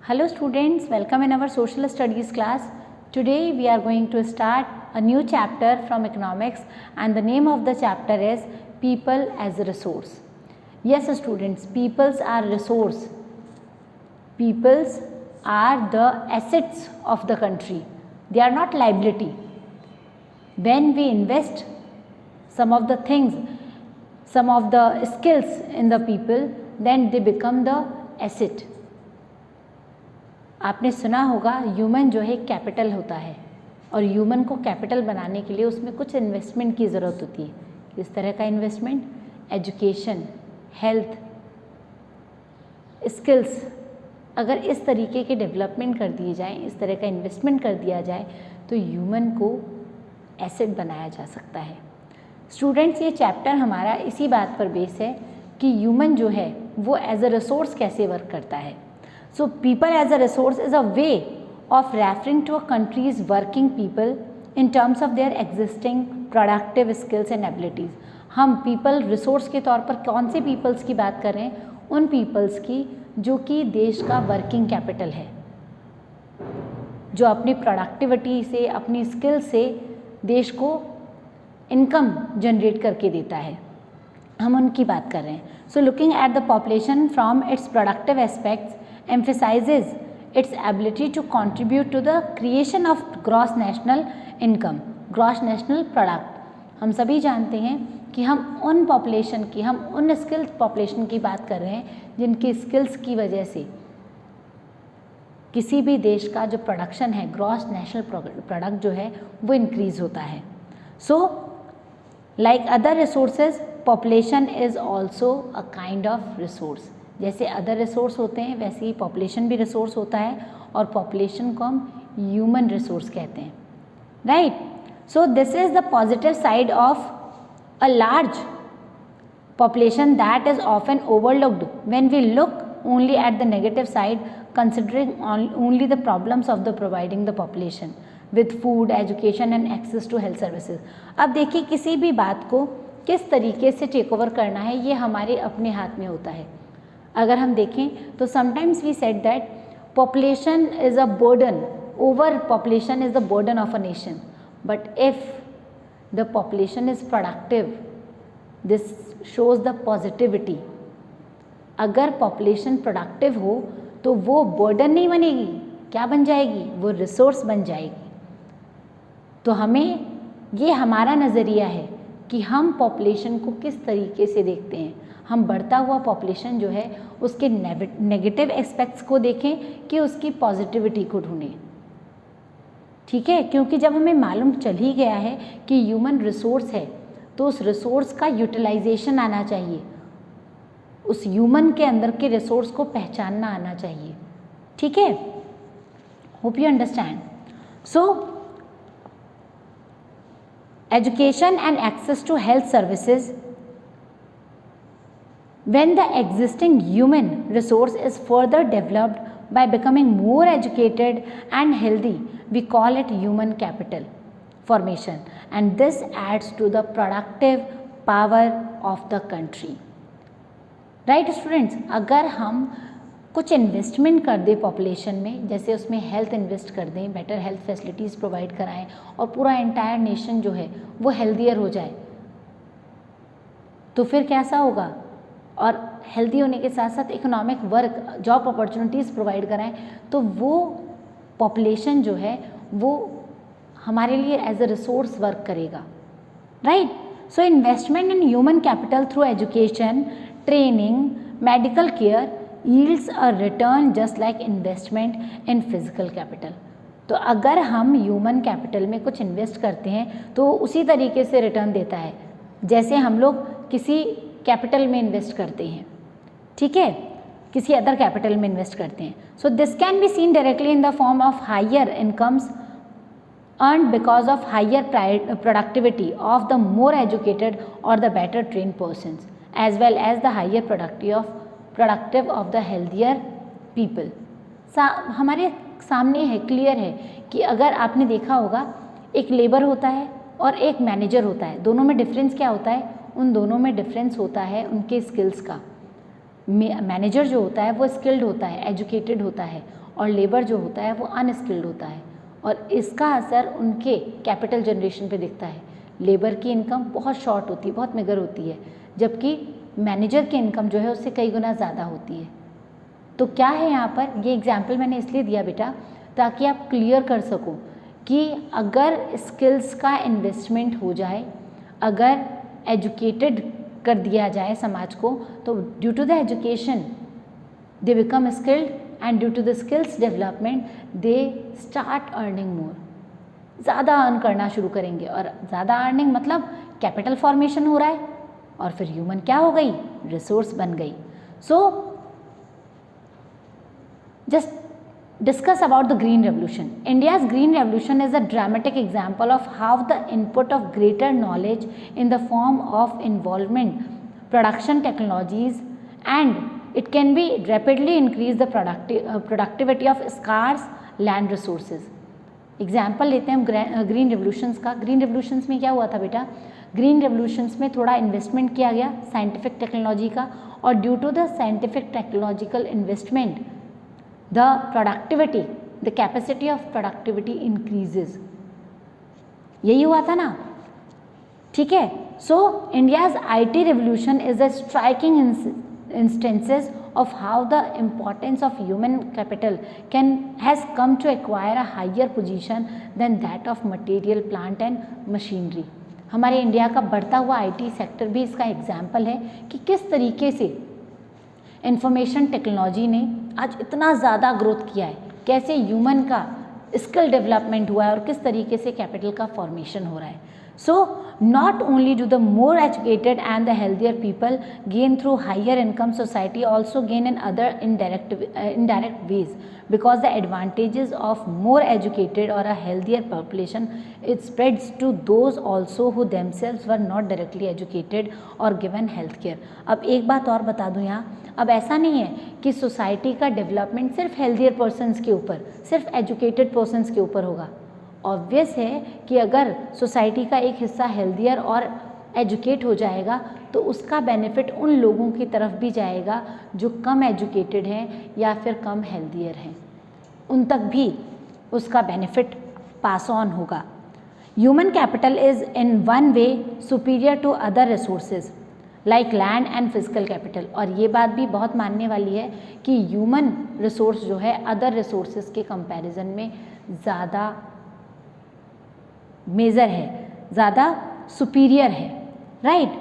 Hello students, welcome in our social studies class. Today we are going to start a new chapter from economics and the name of the chapter is People as a Resource. Yes students, peoples are resource. Peoples are the assets of the country. They are not liability. When we invest some of the things, some of the skills in the people, then they become the asset. आपने सुना होगा human जो है capital होता है और human को capital बनाने के लिए उसमें कुछ इन्वेस्टमेंट की ज़रूरत होती है. किस तरह का इन्वेस्टमेंट? Education, health, skills. अगर इस तरीके के डेवलपमेंट कर दिए जाएं, इस तरह का इन्वेस्टमेंट कर दिया जाए तो ह्यूमन को एसेट बनाया जा सकता है. स्टूडेंट्स, ये चैप्टर हमारा इसी बात पर बेस है कि ह्यूमन जो है वो एज अ रिसोर्स कैसे वर्क करता है. So people as a resource is a way of referring to a country's working people in terms of their existing productive skills and abilities. हम people resource के तौर पर कौन से peoples की बात कर रहे हैं? उन peoples की जो कि देश का working capital है, जो अपनी productivity से, अपनी skill से देश को income generate करके देता है, हम उनकी बात कर रहे हैं. So looking at the population from its productive aspects emphasizes its ability to contribute to the creation of gross national income, gross national product. हम सभी जानते हैं कि हम उन पॉपुलेशन की, हम उन स्किल्ड पॉपुलेशन की बात कर रहे हैं जिनकी स्किल्स की वजह से किसी भी देश का जो प्रोडक्शन है, ग्रॉस नेशनल प्रोडक्ट जो है वो इंक्रीज होता है. So like other resources, population is also a kind of resource. जैसे अदर रिसोर्स होते हैं वैसे ही पॉपुलेशन भी रिसोर्स होता है और पॉपुलेशन को हम ह्यूमन रिसोर्स कहते हैं, right. So this is the positive side of a large population that is often overlooked when we look only at the negative side, considering only the problems of the providing the population with food, education and access to health services. अब देखिए, किसी भी बात को किस तरीके से take over करना है ये हमारे अपने हाथ में होता है. अगर हम देखें तो sometimes we said that population is a burden, over population is the burden of a nation, but if the population is productive, this shows the positivity. अगर पॉपुलेशन प्रोडक्टिव हो तो वो बर्डन नहीं बनेगी, क्या बन जाएगी? वो रिसोर्स बन जाएगी. तो हमें ये हमारा नज़रिया है कि हम पॉपुलेशन को किस तरीके से देखते हैं. हम बढ़ता हुआ पॉपुलेशन जो है उसके नेगेटिव एस्पेक्ट्स को देखें कि उसकी पॉजिटिविटी को ढूंढें, ठीक है. क्योंकि जब हमें मालूम चल ही गया है कि ह्यूमन रिसोर्स है तो उस रिसोर्स का यूटिलाइजेशन आना चाहिए, उस ह्यूमन के अंदर के रिसोर्स को पहचानना आना चाहिए, ठीक है. Hope you understand. So education and access to health services. When the existing human resource is further developed by becoming more educated and healthy, we call it human capital formation, and this adds to the productive power of the country. Right students, अगर हम कुछ investment कर दें population में, जैसे उसमें health invest कर दें, बेटर हेल्थ फैसिलिटीज़ प्रोवाइड कराएं और पूरा एंटायर नेशन जो है वो हेल्दियर हो जाए, तो फिर कैसा होगा? और हेल्दी होने के साथ साथ economic work, job opportunities provide कराएं तो वो पॉपुलेशन जो है वो हमारे लिए एज अ रिसोर्स वर्क करेगा, right. So investment in human capital through education, training, medical care yields a return just like investment in physical capital. तो अगर हम ह्यूमन कैपिटल में कुछ इन्वेस्ट करते हैं तो उसी तरीके से रिटर्न देता है जैसे हम लोग किसी कैपिटल में इन्वेस्ट करते हैं, ठीक है, किसी अदर कैपिटल में इन्वेस्ट करते हैं. So this can be seen directly in the form of higher incomes earned because of higher productivity of the more educated or the better trained persons, as well as the higher productive of the healthier people. हमारे सामने है, clear है कि अगर आपने देखा होगा एक लेबर होता है और एक मैनेजर होता है, दोनों में डिफरेंस क्या होता है? उन दोनों में डिफरेंस होता है उनके स्किल्स का. मैनेजर जो होता है वो स्किल्ड होता है, एजुकेटेड होता है, और लेबर जो होता है वो अनस्किल्ड होता है, और इसका असर उनके कैपिटल जनरेशन पे दिखता है। लेबर की इनकम बहुत शॉर्ट होती है, बहुत मिगर होती है, जबकि मैनेजर की इनकम जो है उससे कई गुना ज़्यादा होती है। तो क्या है यहाँ पर, ये एग्जाम्पल मैंने इसलिए दिया बेटा ताकि आप क्लियर कर सको कि अगर स्किल्स का इन्वेस्टमेंट हो जाए, अगर एजुकेटेड कर दिया जाए समाज को, तो due to the education they become skilled, and due to the skills development they start earning more, ज़्यादा अर्न करना शुरू करेंगे। और ज़्यादा अर्निंग मतलब कैपिटल फॉर्मेशन हो रहा है, और फिर ह्यूमन क्या हो गई, रिसोर्स बन गई। So just discuss about the green revolution. India's green revolution is a dramatic example of how the input of greater knowledge in the form of involvement production technologies, and it can be rapidly increase the productivity of scarce land resources. Example लेते हैं हम green revolutions का। Green revolutions में क्या हुआ था बेटा, green revolutions में थोड़ा इन्वेस्टमेंट किया गया साइंटिफिक टेक्नोलॉजी का, और due to the scientific technological investment the productivity, the capacity of productivity increases। यही हुआ था ना, ठीक है। सो India's IT revolution is a striking instances of how the importance of human capital has come to acquire a higher position than that of material, plant and machinery। हमारे India का बढ़ता हुआ IT सेक्टर भी इसका example है कि किस तरीके से इंफॉर्मेशन टेक्नोलॉजी ने आज इतना ज़्यादा ग्रोथ किया है, कैसे ह्यूमन का स्किल डेवलपमेंट हुआ है और किस तरीके से कैपिटल का फॉर्मेशन हो रहा है। So not only do the more educated and the healthier people gain through higher income, society also gain in other indirect ways, because the advantages of more educated or a healthier population it spreads to those also who themselves were not directly educated or given health care। अब एक बात और बता दूं यहाँ, अब ऐसा नहीं है कि सोसाइटी का डेवलपमेंट सिर्फ हेल्थियर पर्सनस के ऊपर, सिर्फ एजुकेटेड पर्सनस के ऊपर होगा। ऑब्वियस है कि अगर सोसाइटी का एक हिस्सा हेल्थियर और एजुकेट हो जाएगा तो उसका बेनिफिट उन लोगों की तरफ भी जाएगा जो कम एजुकेटेड हैं या फिर कम हेल्थियर हैं, उन तक भी उसका बेनिफिट पास ऑन होगा। Human capital is in one way superior to other resources like land and physical capital. और ये बात भी बहुत मानने वाली है कि ह्यूमन रिसोर्स जो है अदर रिसोर्सेज के कंपैरिजन में ज़्यादा मेजर है, ज़्यादा सुपीरियर है, right.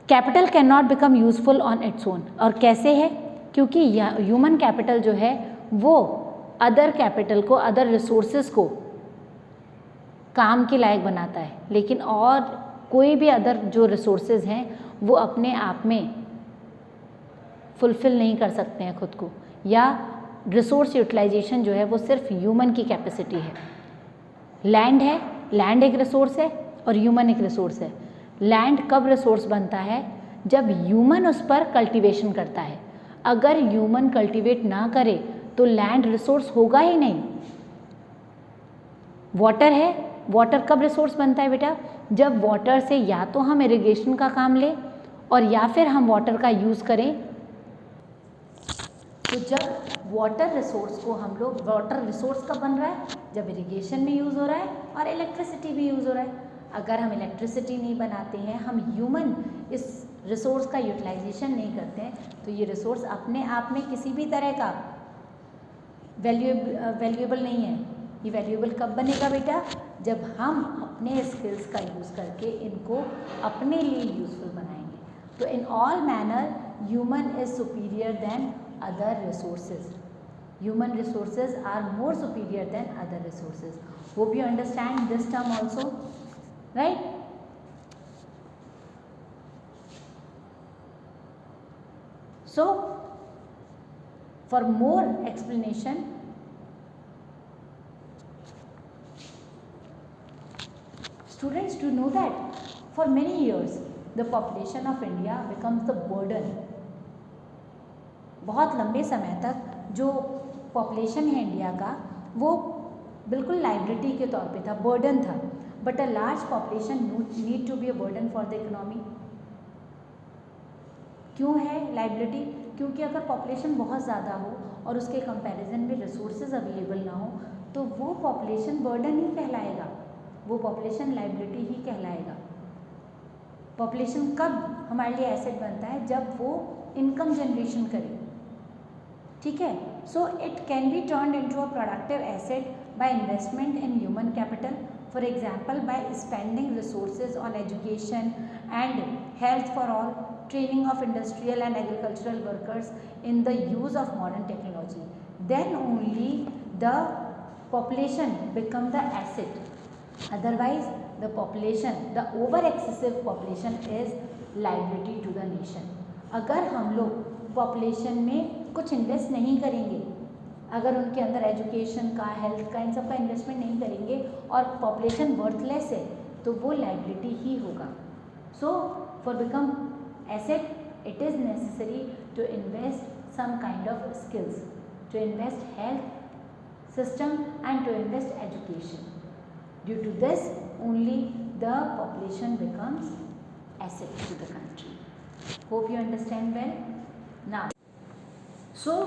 Capital can not become useful on its own. और कैसे है, क्योंकि ह्यूमन कैपिटल जो है वो अदर कैपिटल को, अदर रिसोर्सेज को काम के लायक बनाता है, लेकिन और कोई भी अदर जो रिसोर्सेज हैं वो अपने आप में फुलफ़िल नहीं कर सकते हैं खुद को, या रिसोर्स यूटिलाइजेशन जो है वो सिर्फ ह्यूमन की कैपेसिटी है। लैंड है, लैंड एक रिसोर्स है और ह्यूमन एक रिसोर्स है। लैंड कब रिसोर्स बनता है, जब ह्यूमन उस पर कल्टीवेशन करता है। अगर ह्यूमन कल्टीवेट ना करे तो लैंड रिसोर्स होगा ही नहीं। वाटर है, वाटर कब रिसोर्स बनता है बेटा, जब वाटर से या तो हम इरिगेशन का काम लें और या फिर हम वाटर का यूज़ करें। तो जब वाटर रिसोर्स को हम लोग, वाटर रिसोर्स कब बन रहा है, जब इरिगेशन में यूज़ हो रहा है और इलेक्ट्रिसिटी भी यूज़ हो रहा है। अगर हम इलेक्ट्रिसिटी नहीं बनाते हैं, हम ह्यूमन इस रिसोर्स का यूटिलाइजेशन नहीं करते हैं, तो ये रिसोर्स अपने आप में किसी भी तरह का वैल्यूएबल नहीं है। ये वैल्यूएबल कब बनेगा बेटा, जब हम अपने स्किल्स का यूज़ करके इनको अपने लिए यूज़फुल बनाएंगे। तो in all manner human is superior than other resources. Human resources are more superior than other resources. Hope you understand this term also, right? So, for more explanation, students do know that for many years the population of India becomes the burden। बहुत लंबे समय तक जो population है India का वो बिल्कुल liability के तौर पे था, बर्डन था। But a large population need to be a burden for the economy. क्यों है लाइबिलिटी, क्योंकि अगर पॉपुलेशन बहुत ज़्यादा हो और उसके कंपैरिजन में रिसोर्सेज अवेलेबल ना हो तो वो पॉपुलेशन बर्डन ही कहलाएगा, वो पॉपुलेशन लाइबिलिटी ही कहलाएगा। पॉपुलेशन कब हमारे लिए एसेट बनता है? जब वो इनकम जनरेशन करे, ठीक है। So it can be turned into a productive asset by investment in human capital, for example by spending resources on education and health for all, training of industrial and agricultural workers in the use of modern technology. Then only the population become the asset. Otherwise the population, the over excessive population is liability to the nation. अगर हम लोग population में कुछ invest नहीं करेंगे, अगर उनके अंदर एजुकेशन का, हेल्थ का, इन सब का इन्वेस्टमेंट नहीं करेंगे और पॉपुलेशन वर्थलेस है तो वो लाइबिलिटी ही होगा। So for become asset, it is necessary to invest some kind of skills, to invest health system and to invest education. Due to this only the population becomes asset to the country. Hope you understand well. Now, so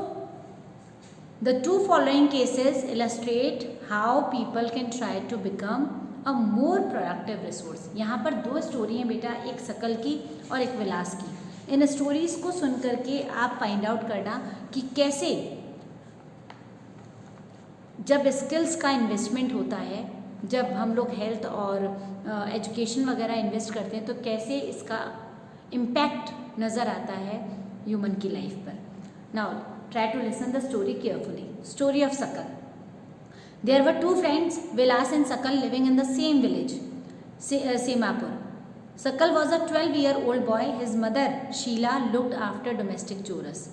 the two following cases illustrate how people can try to become a more productive resource. यहाँ पर दो story हैं बेटा, एक सकल की और एक विलास की। इन स्टोरीज को सुन करके आप फाइंड आउट करना कि कैसे जब स्किल्स का इन्वेस्टमेंट होता है, जब हम लोग हेल्थ और एजुकेशन वगैरह इन्वेस्ट करते हैं तो कैसे इसका इम्पैक्ट नज़र आता है ह्यूमन की लाइफ पर। Now try to listen the story carefully. Story of Sakal. There were two friends, Vilas and Sakal, living in the same village, Semapur. Sakal was a 12-year-old boy. His mother, Sheila, looked after domestic chores.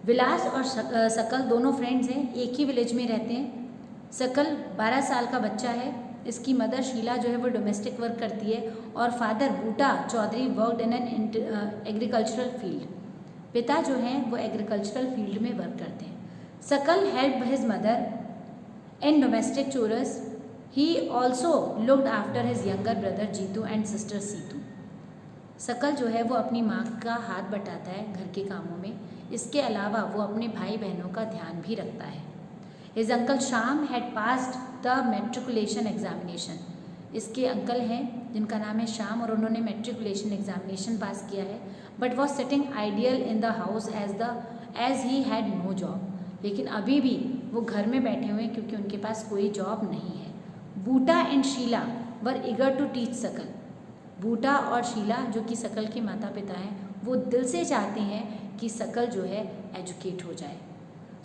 विलास और सकल दोनों friends हैं, एक ही village में रहते हैं। सकल 12 साल का बच्चा है, इसकी मदर शीला जो है वो डोमेस्टिक वर्क करती है और father Buta Chaudhary worked in an agricultural field. पिता जो हैं वो एग्रीकल्चरल फील्ड में वर्क करते हैं। सकल help his mother in domestic chores. He also looked after his younger brother Jeetu and sister Seetu. सकल जो है वो अपनी माँ का हाथ बटाता है घर के कामों में, इसके अलावा वो अपने भाई बहनों का ध्यान भी रखता है। His uncle Sham had passed the matriculation examination. इसके अंकल हैं जिनका नाम है श्याम और उन्होंने मेट्रिकुलेशन एग्जामिनेशन पास किया है, but was sitting ideal in the house as he had no job. लेकिन अभी भी वो घर में बैठे हुए हैं क्योंकि उनके पास कोई जॉब नहीं है। Boota and Sheela were eager to teach Sakal. Boota और शीला जो कि सकल के माता पिता हैं वो दिल से चाहते हैं कि सकल जो है एजुकेट हो जाए।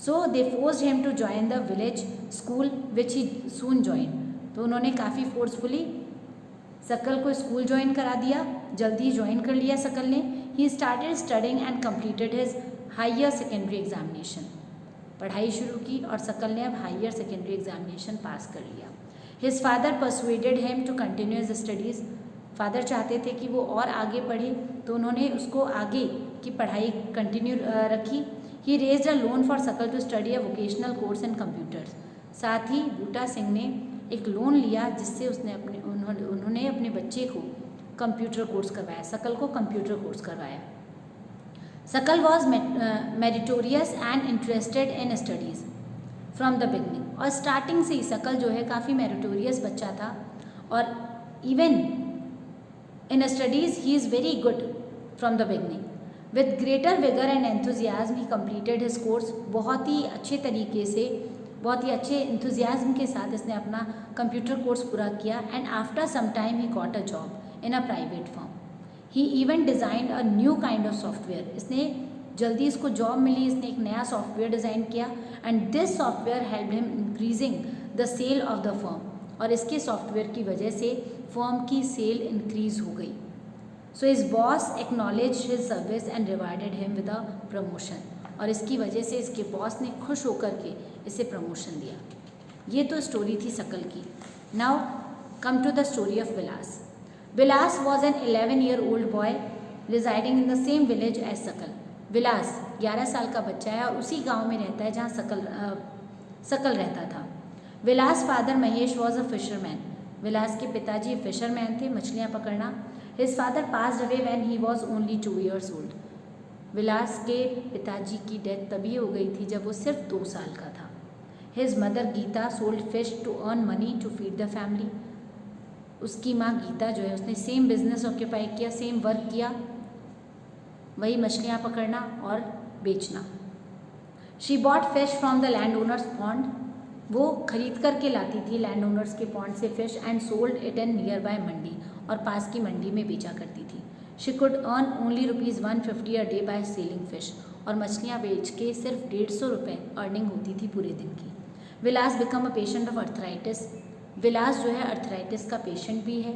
So they forced him to join the village school which he soon join. तो उन्होंने काफ़ी फोर्सफुली सकल को स्कूल ज्वाइन करा दिया, जल्दी ज्वाइन कर लिया सकल ने। He started studying and completed his higher secondary examination. पढ़ाई शुरू की और सकल ने अब हायर सेकेंडरी एग्जामिनेशन पास कर लिया। His father persuaded him to continue his studies. फादर चाहते थे कि वो और आगे पढ़े तो उन्होंने उसको आगे की पढ़ाई कंटिन्यू रखी। He raised a loan for Sakal to study a vocational course in computers. साथ ही बूटा सिंह ने एक लोन लिया जिससे उन्होंने अपने बच्चे को कंप्यूटर कोर्स करवाया, सकल को कंप्यूटर कोर्स करवाया। सकल was meritorious and interested in studies from the beginning. और स्टार्टिंग से ही सकल जो है काफ़ी मेरिटोरियस बच्चा था और even in studies he is very good from the beginning. With greater vigour and enthusiasm he completed his course. बहुत ही अच्छे तरीके से, बहुत ही अच्छे इंथुजियाज्म के साथ इसने अपना कंप्यूटर कोर्स पूरा किया। And after some time he got a job in a private firm. He even designed a new kind of software. इसने जल्दी इसको जॉब मिली, इसने एक नया सॉफ्टवेयर डिज़ाइन किया and this software help him increasing the sale of the firm. और इसके सॉफ्टवेयर की वजह से फर्म की सेल इंक्रीज हो गई। So his boss acknowledge his service and rewarded him with a promotion. और इसकी वजह से इसके बॉस ने खुश होकर के इसे प्रमोशन दिया। ये तो स्टोरी थी सकल की। Now come to the story of Vilas. Vilas was an 11-year-old boy residing in the same village as Sakal. Vilas 11 साल का बच्चा है और उसी गांव में रहता है जहां सकल रहता था। Vilas father Mahesh was a fisherman. Vilas के पिताजी फिशरमैन थे, मछलियाँ पकड़ना। His father passed away when he was only 2 years old। Vilas के पिताजी की डेथ तभी हो गई थी जब वो सिर्फ 2 साल का था। His mother Geeta sold fish to earn money to feed the family. उसकी माँ गीता जो है उसने सेम बिजनेस ऑक्यूपाई किया, सेम वर्क किया, वही मछलियाँ पकड़ना और बेचना। She bought fish from the land owners pond. वो खरीद करके लाती थी लैंड ओनर्स के पॉन्ड से fish and sold it in nearby mandi, और पास की मंडी में बेचा करती थी। She could earn only ₹150 a day by selling fish. और मछलियाँ बेच के सिर्फ 150 रुपये अर्निंग होती थी पूरे दिन की। Vilas become a patient of arthritis. Vilas जो है अर्थराइटिस का पेशेंट भी है।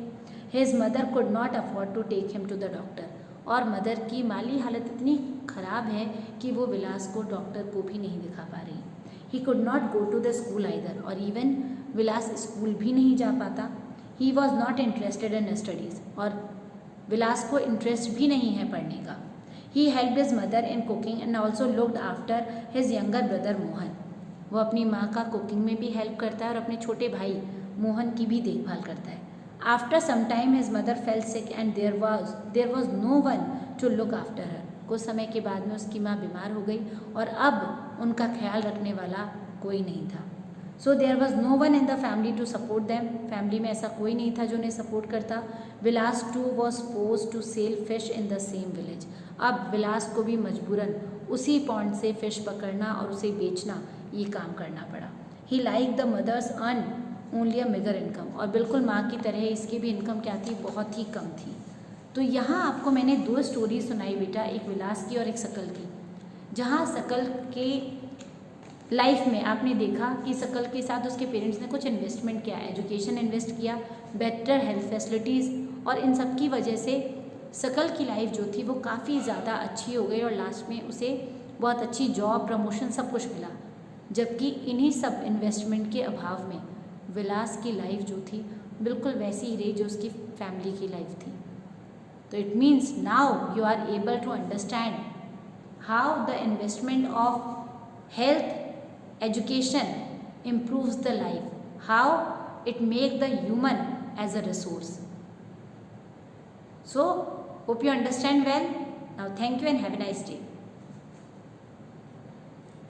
His mother could not afford to take him to the doctor. और मदर की माली हालत इतनी ख़राब है कि वो विलास को डॉक्टर को भी नहीं दिखा पा रही। He could not go to the school either. और इवन विलास स्कूल भी नहीं जा पाता। He was not interested in studies. और विलास को इंटरेस्ट भी नहीं है पढ़ने का। He helped his mother in cooking and also looked after his younger brother Mohan. वो अपनी माँ का कुकिंग में भी हेल्प करता है और अपने छोटे भाई मोहन की भी देखभाल करता है। After some time his mother fell sick and there was no one to look after her. कुछ समय के बाद में उसकी माँ बीमार हो गई और अब उनका ख्याल रखने वाला कोई नहीं था। So there was no one in the family to support them. Family में ऐसा कोई नहीं था जो उन्हें सपोर्ट करता। Vilas too was forced to sell fish in the same village. अब विलास को भी मजबूरन उसी पॉन्ड से फिश पकड़ना और उसे बेचना ये काम करना पड़ा। He like the mothers earn only a meagre income. और बिल्कुल माँ की तरह इसकी भी इनकम क्या थी, बहुत ही कम थी। तो यहाँ आपको मैंने 2 स्टोरी सुनाई बेटा, एक विलास की और एक सकल की। जहाँ सकल के लाइफ में आपने देखा कि सकल के साथ उसके पेरेंट्स ने कुछ इन्वेस्टमेंट किया, एजुकेशन इन्वेस्ट किया, बेटर हेल्थ फैसिलिटीज़, और इन सब की वजह से सकल की लाइफ जो थी वो काफ़ी ज़्यादा अच्छी हो गई और लास्ट में उसे बहुत अच्छी जॉब, प्रमोशन, सब कुछ मिला। जबकि इन्हीं सब इन्वेस्टमेंट के अभाव में विलास की लाइफ जो थी बिल्कुल वैसी ही रही जो उसकी फैमिली की लाइफ थी। तो it means now you are able to understand how the investment of health education improves the life, how it make the human as a resource. So hope you understand well. Now thank you and have a nice day.